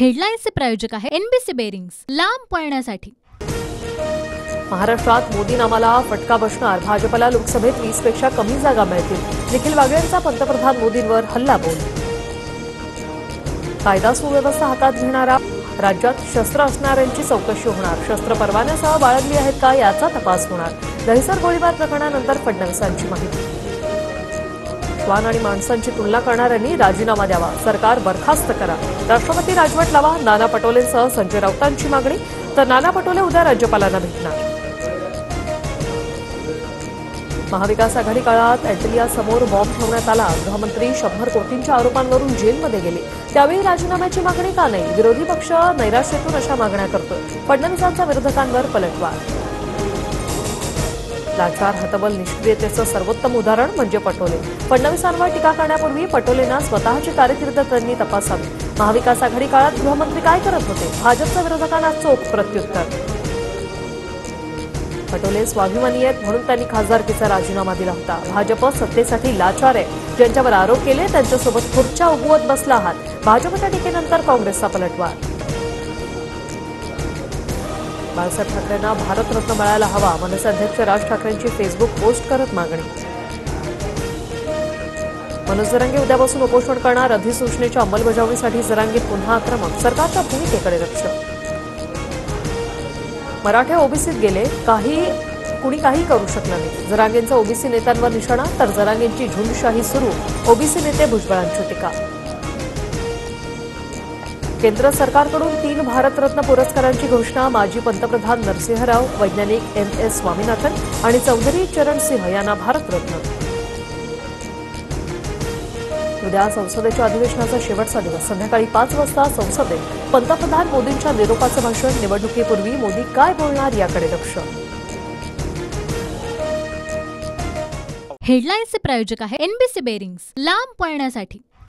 हेडलाईन्सचे प्रायोजक आहे NBC bearings, लांब पळण्यासाठी। महाराष्ट्रात मोदीनामाला फटका बसणार, भाजपला लोकसभेत 20 पेक्षा कमी जागा मिळतील। निखिल वागळेंचा पंतप्रधान मोदींवर हल्लाबोल। कायदा सुव्यवस्था हातात घेणारा राज्यात शस्त्र असणाऱ्यांची चौकशी होणार, शस्त्र परवान्यासह बाळगली आहेत का याचा तपास होणार। दहिसर गोळीबार प्रकरणानंतर फडणवीसांची माहिती। श्वान आणि माणसांची तुलना करणाऱ्यांनी राजीनामा द्यावा, सरकार बरखास्त करा, राष्ट्रपती राजवट लावा, नाना पटोलेंसह संजय राऊतांची मागणी। तर नाना पटोले उद्या राज्यपालांना भेटणार। महाविकास आघाडी काळात अँटिलियासमोर बॉम्ब ठेवण्यात आला, गृहमंत्री 100 कोटींच्या आरोपांवरून जेलमध्ये गेले, त्यावेळी राजीनाम्याची मागणी का नाही? विरोधी पक्ष नैराश्यातून अशा मागण्या करतोय, फडणवीसांचा विरोधकांवर पलटवार। लाचार हतबल निष्क्रियतेचं सर्वोत्तम उदाहरण म्हणजे पटोले। फडणवीसांवर टीका करण्यापूर्वी पटोलेंना स्वतःची कारकीर्द त्यांनी तपासावी। महाविकास आघाडी काळात गृहमंत्री काय करत होते? भाजपच्या विरोधकांना चोख प्रत्युत्तर। पटोले स्वाभिमानी आहेत म्हणून त्यांनी खासदारकीचा राजीनामा दिला होता। भाजप सत्तेसाठी लाचार आहे, ज्यांच्यावर आरोप केले त्यांच्यासोबत खुर्च्या उगवत बसला आहात। भाजपच्या टीकेनंतर काँग्रेसचा पलटवार। बाळासाहेब ठाकरेंना भारतरत्न मिळायला हवा, मनसे अध्यक्ष राज ठाकरेंची फेसबुक पोस्ट करत मागणी। मनोज जरांगे उद्यापासून उपोषण करणार, अधिसूचनेच्या अंमलबजावणीसाठी जरांगे पुन्हा आक्रमक, सरकारच्या भूमिकेकडे लक्ष। मराठे ओबीसीत गेले, कुणी काही करू शकलं नाही, जरांगेंचा ओबीसी नेत्यांवर निशाणा, तर जरांगेंची झुंडशाही सुरू, ओबीसी नेते भुजबळांची टीका। केंद्र सरकारकडून 3 भारतरत्न पुरस्कारांची घोषणा, माजी पंतप्रधान नरसिंह राव, वैज्ञानिक MS स्वामीनाथन आणि चौधरी चरण सिंह यांना भारतरत्न। उद्या संसदेच्या अधिवेशनाचा शेवटचा दिवस, संध्याकाळी 5 वाजता संसदेत पंतप्रधान मोदींच्या निरोपाचं भाषण। निवडणुकीपूर्वी मोदी काय बोलणार याकडे लक्ष। हेडलाईन्सचे प्रायोजक आहे एनबीसी बेरिंग्स, लांब पळण्यासाठी।